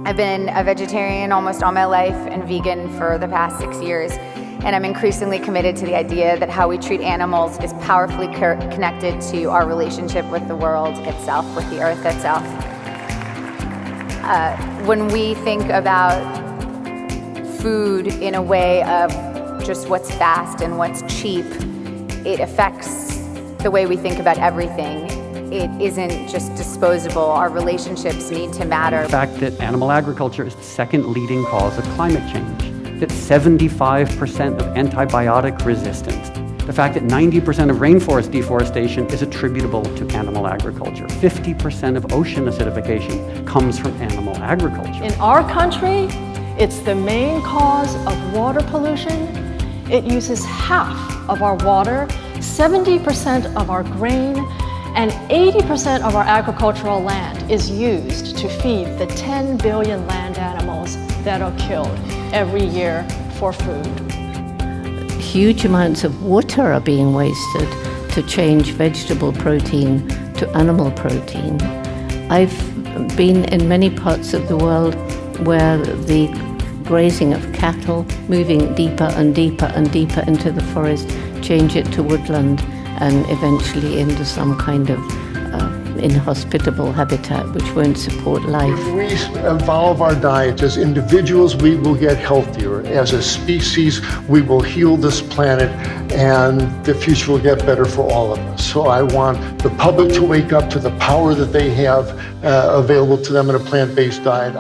I've been a vegetarian almost all my life and vegan for the past 6 years, and I'm increasingly committed to the idea that how we treat animals is powerfully connected to our relationship with the world itself, with the earth itself. When we think about food in a way of just what's fast and what's cheap, it affects the way we think about everything. It isn't just disposable. Our relationships need to matter. The fact that animal agriculture is the second leading cause of climate change, that 75% of antibiotic resistance, the fact that 90% of rainforest deforestation is attributable to animal agriculture, 50% of ocean acidification comes from animal agriculture. In our country, it's the main cause of water pollution. It uses half of our water, 70% of our grain, and 80% of our agricultural land is used to feed the 10 billion land animals that are killed every year for food. Huge amounts of water are being wasted to change vegetable protein to animal protein. I've been in many parts of the world where the grazing of cattle, moving deeper and deeper and deeper into the forest, change it to woodland and eventually into some kind of inhospitable habitat which won't support life. If we evolve our diets as individuals, we will get healthier. As a species, we will heal this planet and the future will get better for all of us. So I want the public to wake up to the power that they have available to them in a plant-based diet.